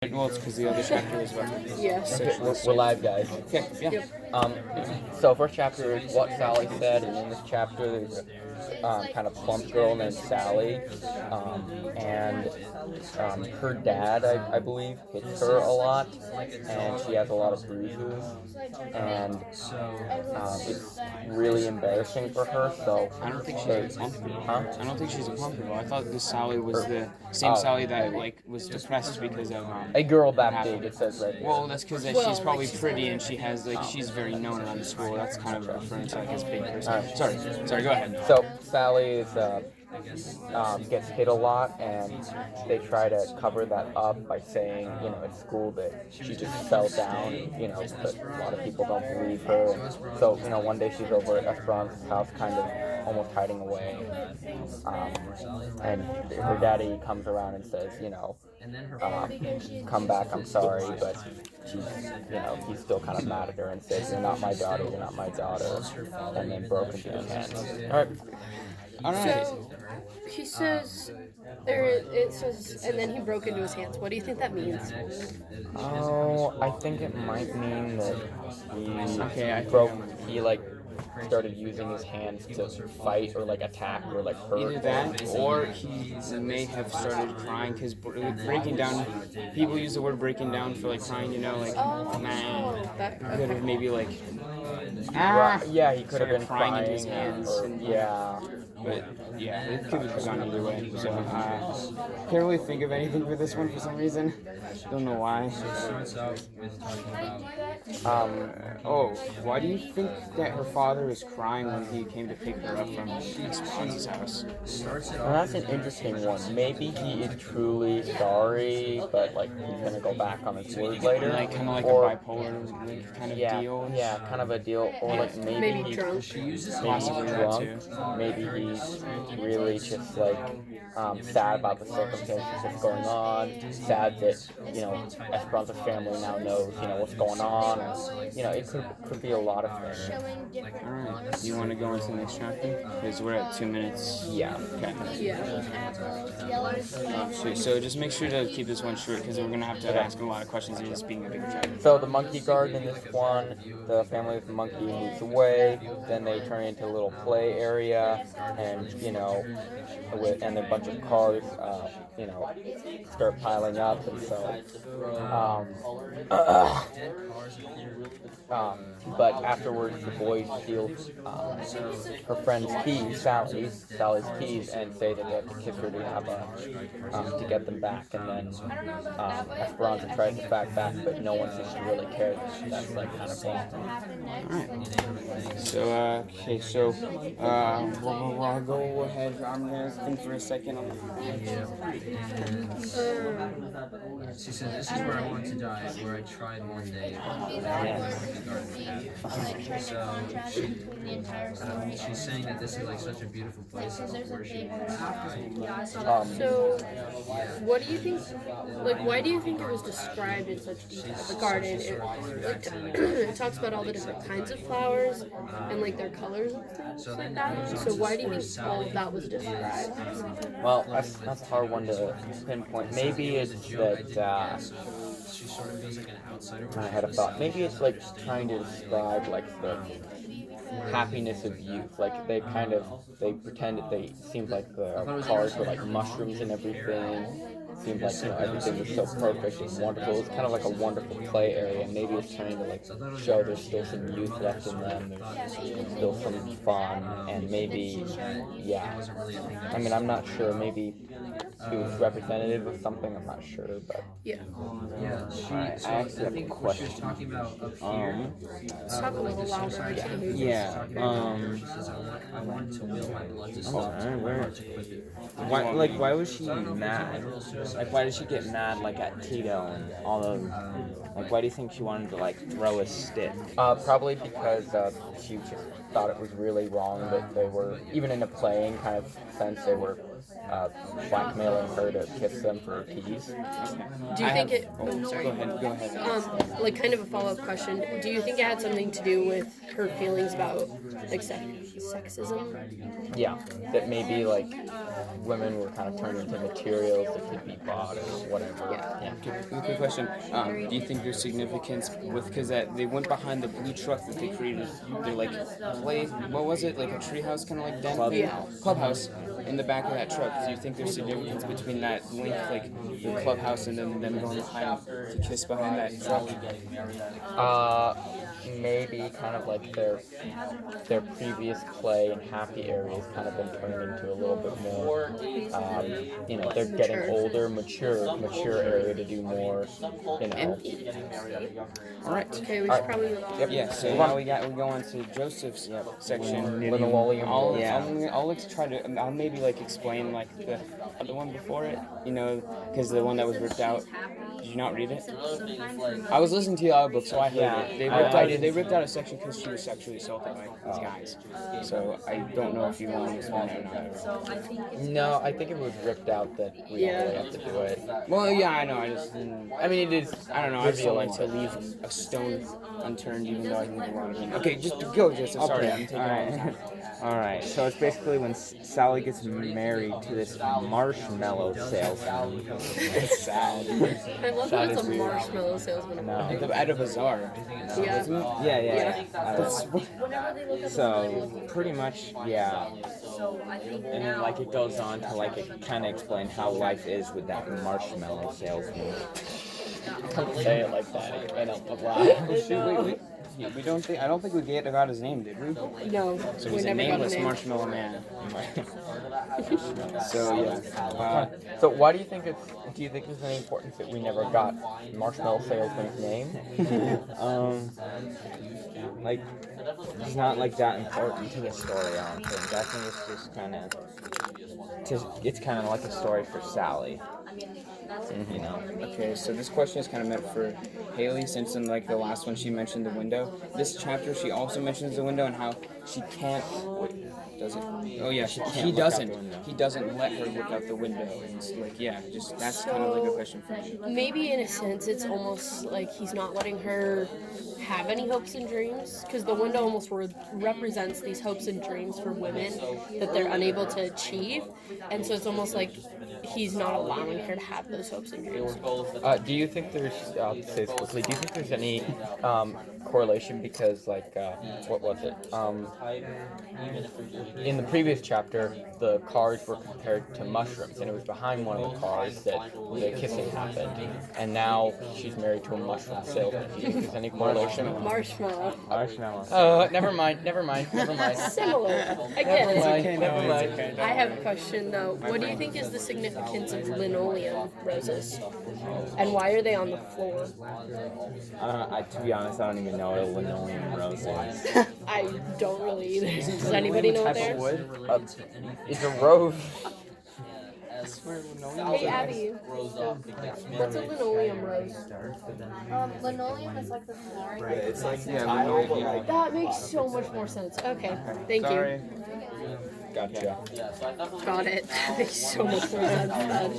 Well, it's because the other chapter was about Yes. six. We're live, guys. Okay, yeah. Yep. So first chapter is what Sally said, and in this chapter there's a kind of plump girl named Sally, and her dad, I believe, hits her a lot, and she has a lot of bruises, and it's really embarrassing for her. So I don't think she's a plump girl. Huh? I don't think she's a plump girl. I thought this Sally was the same Sally that was depressed because of a girl that happened. big, it says right here. Well, that's because she's probably pretty and she has she's very known around the school. That's kind of referring to his big person. Alright. Sorry, go ahead. So Sally is gets hit a lot, and they try to cover that up by saying, at school that she just fell down, but a lot of people don't believe her. And so, one day she's over at Esperanza's house, kind of almost hiding away, and her daddy comes around and says, come back, I'm sorry, but she's, he's still kind of mad at her and says, you're not my daughter, and then broke into his hand. All right. So he says, it says, and then he broke into his hands. What do you think that means? Oh, I think it might mean that he started using his hands to fight or attack or hurt. Either that, or he may have started crying because breaking down. People use the word breaking down for crying. Man. Could have maybe yeah, he could have been crying into his hands. Yeah. But yeah, it could have gone either way. So can't really think of anything for this one for some reason. Don't know why. Why do you think that her father was crying when he came to pick her up from Esperanza's house? Well, that's an interesting one. Maybe he is truly sorry, but he's gonna go back on his word later. Kind of like a bipolar kind of deal. Yeah, kind of a deal. Or maybe he's drunk. Possibly drunk. Maybe he's really just sad about the circumstances that's going on. Sad that Esperanza's family now knows what's going on. And, it could be a lot of things. All right. You want to go into the next chapter? Because we're at 2 minutes. Yeah. Okay. Yeah. So just make sure to keep this one short because we're gonna have to ask a lot of questions and it's being a bigger chapter. So the monkey garden in this one, the family of the monkey moves away. Then they turn into a little play area, and and a bunch of cars, start piling up, and so. But afterwards, the boys steal her friend's keys, Sally's keys, and say that they have to kiss her to have to get them back. And then Esperanza tries to fight back, but no one seems to really care. That's kind of wrong. Alright. So I'll go ahead. I'm gonna think for a second. She said, "This is where I want to die, where I tried one day." So she's saying that this is such a beautiful place where she wants to die. So, what do you think? Why do you think it was described in such detail? The garden, it talks about all the different kinds of flowers and their colors and things like that. So why do you think all of that was described? Well, that's a hard one to pinpoint. Maybe it's that. She sort of feels like an outsider. I had a thought. Maybe it's trying to describe the happiness of youth. They pretend that they seemed like the cars were mushrooms and everything. It seemed everything was so perfect and wonderful. It was kind of like a wonderful play area, and maybe it's trying to show there's still some youth left in them. There's still some fun, and maybe I'm not sure. Maybe it was representative of something. I'm not sure, but Yeah. I actually have a question. Talking about up here. Talk a little louder. I wanted to will my blood to stop. Why was she mad? Why did she get mad at Tito and all of why do you think she wanted to throw a stick? Probably because she just thought it was really wrong that they were, even in a playing kind of sense, they were blackmailing her to kiss them for keys. Do you think it? Oh, Sorry. go ahead. Like kind of a follow-up question. Do you think it had something to do with her feelings about like sexism? Yeah, that maybe like women were kind of turned into materials that could be bought or whatever. Yeah. Quick question. Do you think there's significance with, because that they went behind the blue truck that they created, they're like what was it, like a treehouse kind of like den thing? Yeah. Clubhouse in the back of that truck. Do you think there's significance between that link, like the clubhouse, and then them going behind to kiss behind that truck? Maybe kind of like their previous play and happy areas kind of been turned into a little bit more, they're getting older, mature area to do more, All right. Okay, we should probably. Yeah, so now we go on to Joseph's section. Linoleum. I'll try to. I'll maybe like explain like the other one before it, because the one that was ripped out. Did you not read it? I was listening to the audiobook, so I heard it. They ripped out a section because she was sexually assaulted by these guys. So I don't know if you want to explain it or not. No, I think it was ripped out that we don't really have to do it. Well, yeah, I know. It is. I don't know. I just don't like to leave a stone unturned, even though I think a lot of them. Okay, just go, Joseph. Sorry, I'm taking all the time. Alright, so it's basically when Sally gets married to this marshmallow salesman. It's sad. I love that it's a marshmallow salesman. At a bazaar. Yeah. Yeah. So, pretty much, yeah. And then, like, it goes on to, like, it kind of explain how life is with that marshmallow salesman. Don't say it like that. I don't laugh. I don't think we got his name, did we? No. So we he's a never got nameless name. marshmallow man. So yeah. So why do you think do you think there's any importance that we never got Marshmallow Salesman's name? Like, it's not like that important to the story, I don't think. I think it's just kind of, it's kind of like a story for Sally. Okay, so this question is kind of meant for Haley, since in like the last one she mentioned the window. This chapter she also mentions the window and how she can't. Does it? Oh yeah, he doesn't. He doesn't let her look out the window, and it's like that's kind of like a question for me. Maybe in a sense it's almost like he's not letting her have any hopes and dreams, because the window almost represents these hopes and dreams for women that they're unable to achieve, and so it's almost like he's not allowing her to have those hopes and dreams. Do you think there's, say this quickly, do you think there's any correlation, because like, what was it? In the previous chapter, the cars were compared to mushrooms, and it was behind one of the cars that the kissing happened, and now she's married to a mushroom salesman. Do you think there's any correlation? Marshmallow. Never mind. Similar. I get it. Never mind. I have a question though. What do you think is the significance of linoleum roses? And why are they on the floor? To be honest, I don't even know what a linoleum rose is. I don't really either. Does anybody know what they are? It's a rose. Hey Abby, what's a linoleum rose? Linoleum is like the flooring. It's like tile. That makes so much more sense. Okay, thank you. Gotcha. Got it. That makes so much more sense.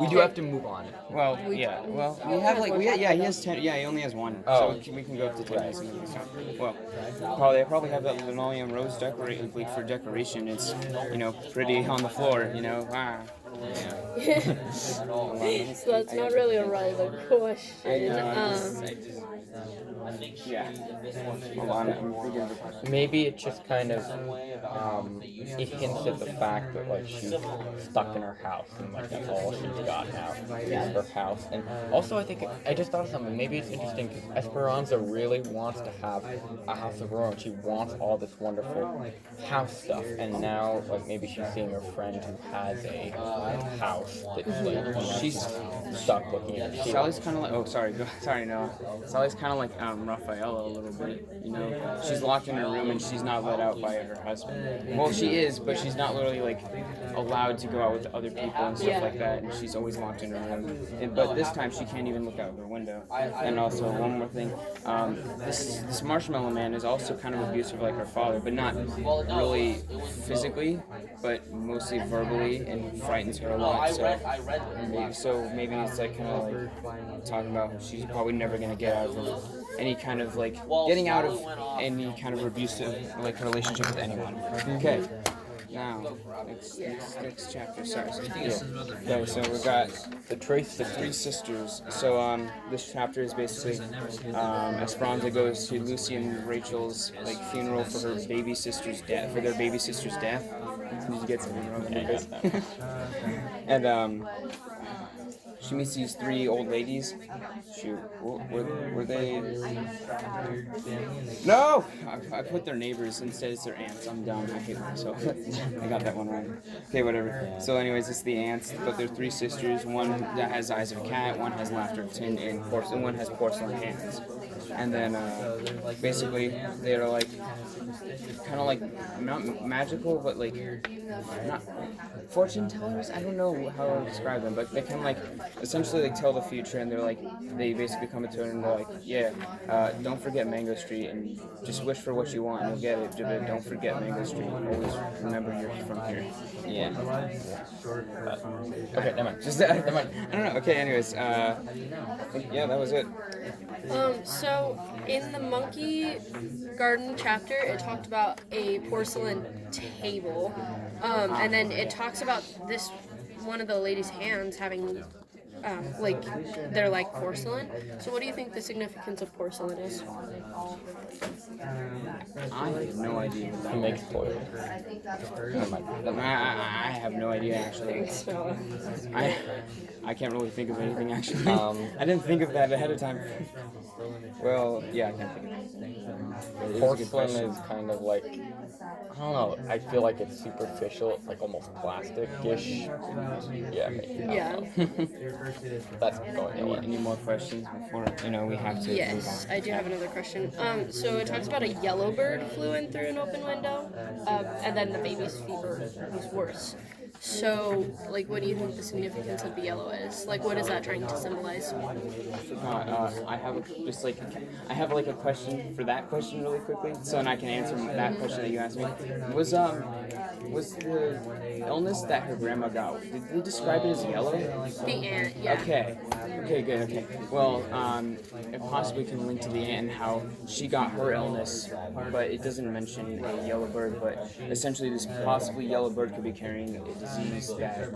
We do have to move on. Well, we have like he has 10. Yeah, he only has one. Oh. So we can go up to 10 minutes. Well, they probably have that linoleum rose decorated like for decoration. It's pretty on the floor. So that's not really a relevant question. Yeah. Hold on, I'm thinking of the question. Maybe it just kind of it hints at the fact that like she's stuck in her house and like that's all she's got now is her house. And also I just thought of something. Maybe it's interesting because Esperanza really wants to have a house of her own. She wants all this wonderful house stuff, and now like maybe she's seeing her friend who has a house that's like stuck looking at the Sally's kind of like, oh, sorry, sorry, no. Sally's kind of like Raffaella a little bit, you know. She's locked in her room and she's not let out by her husband. Well, she is, but she's not literally like allowed to go out with other people and stuff like that. And she's always locked in her room. But this time she can't even look out her window. And also one more thing, this Marshmallow Man is also kind of abusive like her father, but not really physically, but mostly verbally, and frightens her a lot. So maybe it's like kind of like talking about she's probably never gonna get out of any kind of like getting out of any kind of abusive like relationship with anyone. Okay. Now, next chapter. Sorry. Okay, so we got the three sisters. So this chapter is basically Esperanza goes to Lucy and Rachel's like funeral for her baby sister's death. For their baby sister's death. Did you get something wrong? Yeah, and she meets these three old ladies. Shoot, were they? No! I put their neighbors instead. It's their aunts. I'm dumb. I hate myself. I got that one wrong. Okay, whatever. So, anyways, it's the aunts, but they're three sisters. One that has eyes of a cat, one has laughter of tin, and one has porcelain hands. And then basically they're like kind of like not magical, but like not fortune tellers. I don't know how to describe them, but they kind of like essentially like tell the future, and they're like they basically come to her and they're like, yeah, don't forget Mango Street and just wish for what you want and you'll get it. But don't forget Mango Street. Always remember you're from here. Yeah. Okay, never mind. Just never mind. I don't know. Okay, anyways, yeah, that was it. So in the Monkey Garden chapter, it talked about a porcelain table, and then it talks about this one of the lady's hands having, like, they're like porcelain. So what do you think the significance of porcelain is? I have no idea. He makes spoilers. I have no idea actually. I can't really think of anything actually. I didn't think of that ahead of time. Well, yeah, I can't think of anything. Porcelain is kind of like, I don't know, I feel like it's superficial, it's like almost plastic-ish. Yeah, maybe. Yeah. That's going away. Any more questions before, we have to Yes, move on? I do have another question. So it talks about a yellow bird flew in through an open window, and then the baby's fever was worse. So, like, what do you think the significance of the yellow is? Like, what is that trying to symbolize? I forgot. I have a question for that question really quickly, so then I can answer that question that you asked me. Was the illness that her grandma got? Did they describe it as yellow? The ant, yeah. Okay, good. Okay. Well, it possibly can link to the ant and how she got her illness, but it doesn't mention a yellow bird. But essentially, this possibly yellow bird could be carrying a disease that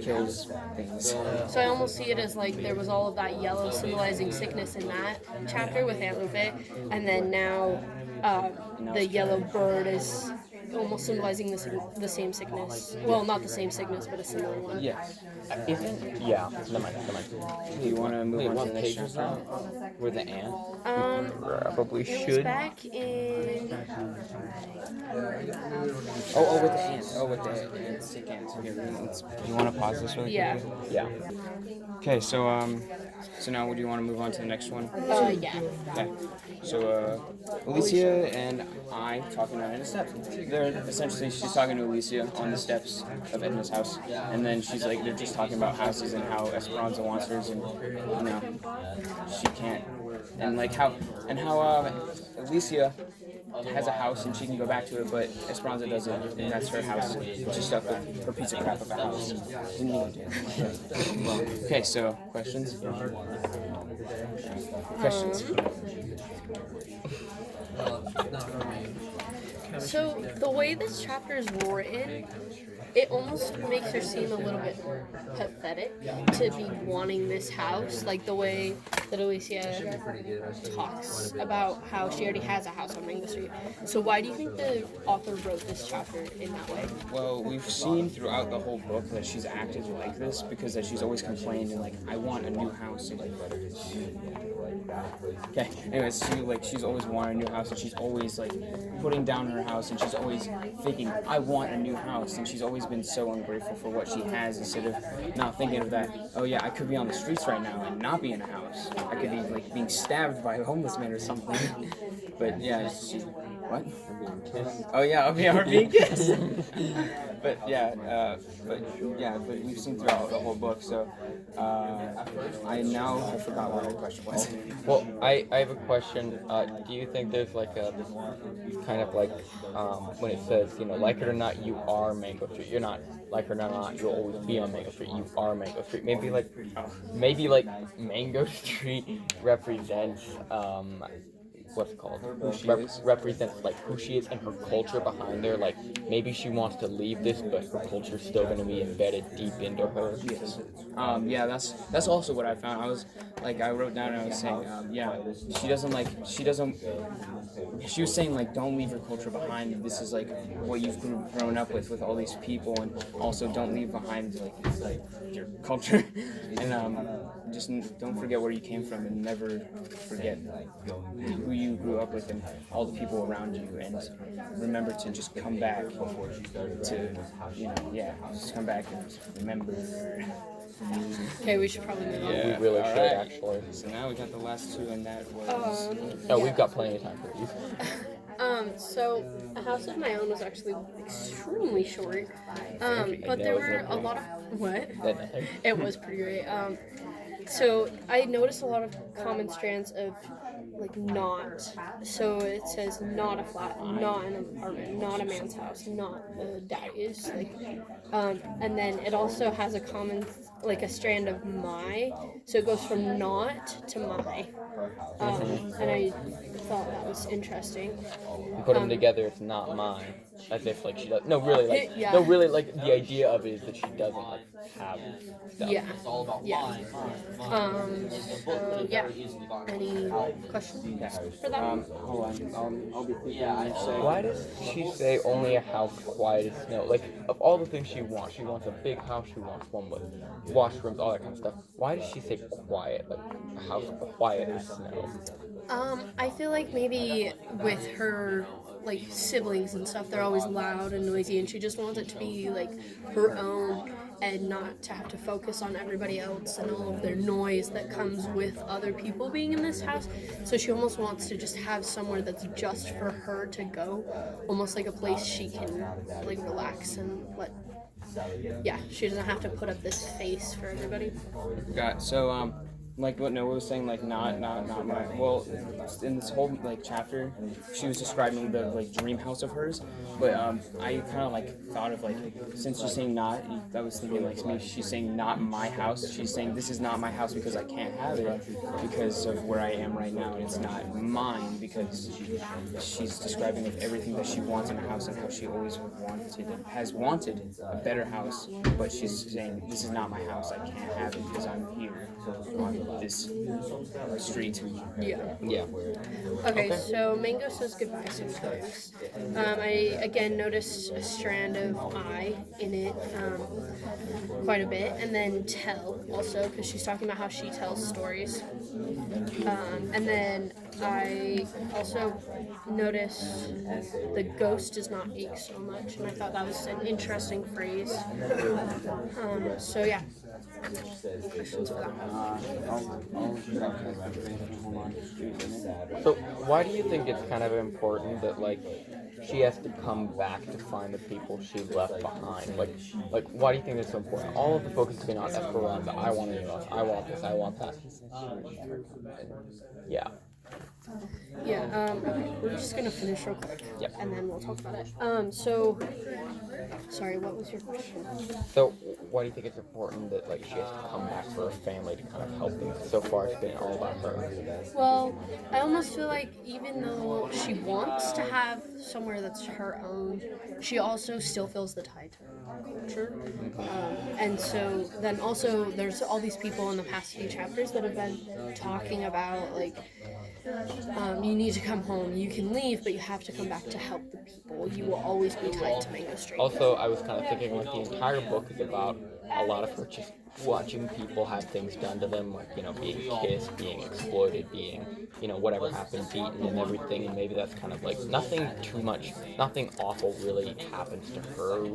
kills things. So I almost see it as like there was all of that yellow symbolizing sickness in that chapter with Aunt Lupe, and then now the yellow bird is almost symbolizing the same sickness. Well, not the same sickness, but a similar one. Yes. Yeah, never mind. Do you want to move on to the next pages chapter? now? With the ant? Probably It was should. back in. Oh, with the ants. Oh, with the sick ants. Okay, do you want to pause this really Yeah. quickly? Yeah. Okay, so now would you want to move on to the next one? Yeah. Okay. So Alicia and I talking on the steps. She's talking to Alicia on the steps of Edna's house, and then she's like, they're just talking about houses and how Esperanza wants hers, and she can't, and like how Alicia has a house and she can go back to it, but Esperanza doesn't, and that's her house. She's stuck with her piece of crap of a house. Didn't even do it. Okay, so questions? Questions? So the way this chapter is written, it almost makes her seem a little bit pathetic to be wanting this house. Like the way that Alicia talks about how she already has a house on Mango Street. So why do you think the author wrote this chapter in that way? Well, we've seen throughout the whole book that she's acted like this because that she's always complained and like, I want a new house. And, okay. Anyways, she's always wanted a new house, and she's always like putting down her house, and she's always thinking, I want a new house, and she's always been so ungrateful for what she has instead of not thinking of that. Oh yeah, I could be on the streets right now and not be in a house. I could be like being stabbed by a homeless man or something. But yeah, what? Oh yeah, I'm being kissed. but we've seen throughout the whole book. So I forgot what the question was. Well, I have a question. Do you think there's like a kind of like when it says, you know, like it or not, you are Mango Street. You're not like it or not, you'll always be on Mango Street. You are Mango Street. Maybe like Mango Street represents what's it called? Represents like who she is and her culture behind her. Like maybe she wants to leave this, but her culture's still going to be embedded deep into her. Yes. Yeah, that's also what I found. I wrote down and I was saying, she was saying like, don't leave your culture behind. This is like what you've grown up with all these people, and also don't leave behind like your culture, and just don't forget where you came from, and never forget who you grew up with and all the people around you, and remember to just come back to, just come back and just remember. Okay, we should probably move on. We really should actually. So now we got the last two, and that was. We've got plenty of time for these. So A House of My Own was actually extremely short, but there were a lot of what? It was pretty great. So I noticed a lot of common strands of like not. So it says not a flat, not an apartment, not a man's house, not a daddy's. Like, and then it also has a common like a strand of my. So it goes from not to my. And I thought that was interesting. You put them together, it's not mine. As if like she does. No, really, like Yeah. no, really, like the idea of it is that she doesn't like have stuff. Yeah. Yeah. Any questions for that? Hold on, I'll be thinking. Why does she say only a house quiet as snow? Like, of all the things she wants a big house, she wants one with washrooms, all that kind of stuff. Why does she say quiet? Like, a house quiet as snow? I feel like maybe with her like siblings and stuff, they're always loud and noisy, and she just wants it to be like her own and not to have to focus on everybody else and all of their noise that comes with other people being in this house. So she almost wants to just have somewhere that's just for her to go, almost like a place she can like relax and let. Yeah, she doesn't have to put up this face for everybody. Got so like what Noah was saying, like not my. Well, in this whole like chapter, she was describing the like dream house of hers, but I kind of like thought of like, since she's saying not, I was thinking like maybe she's saying not my house. She's saying this is not my house because I can't have it because of where I am right now, and it's not mine because she's describing of everything that she wants in a house and how she always has wanted a better house, but she's saying this is not my house. I can't have it because I'm here on this street. Yeah. Okay, so Mango says goodbye sometimes. I again noticed a strand of I in it quite a bit, and then tell also because she's talking about how she tells stories. And then I also noticed the ghost does not ache so much, and I thought that was an interesting phrase. So yeah. Questions for that? So why do you think it's kind of important that like she has to come back to find the people she left behind? Like why do you think that's so important? All of the focus has been on Esperanza. I want a new house. I want this. I want that. Yeah. Yeah, we're just gonna finish real quick. Yep. And then we'll talk about it. Sorry, what was your question? So, why do you think it's important that like she has to come back for her family to kind of help them? So far, it's been all about her. Well, I almost feel like even though she wants to have somewhere that's her own, she also still feels the tie to her culture. And so then also there's all these people in the past few chapters that have been talking about like you need to come home. You can leave, but you have to come back to help the people. You will always be tied to Mango Street. Also, I was kind of thinking like the entire book is about a lot of her just watching people have things done to them, like, you know, being kissed, being exploited, being, you know, whatever happened, beaten and everything, and maybe that's kind of like nothing too much, nothing awful really happens to her,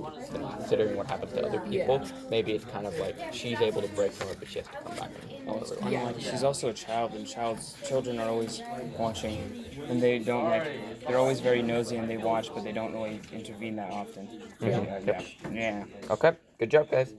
considering what happens to other people. Yeah. Maybe it's kind of like she's able to break from it, but she has to come back and follow her. Yeah. Like, she's also a child, and children are always watching, and they don't like. They're always very nosy, and they watch, but they don't really intervene that often. Yeah. Okay, good job, guys.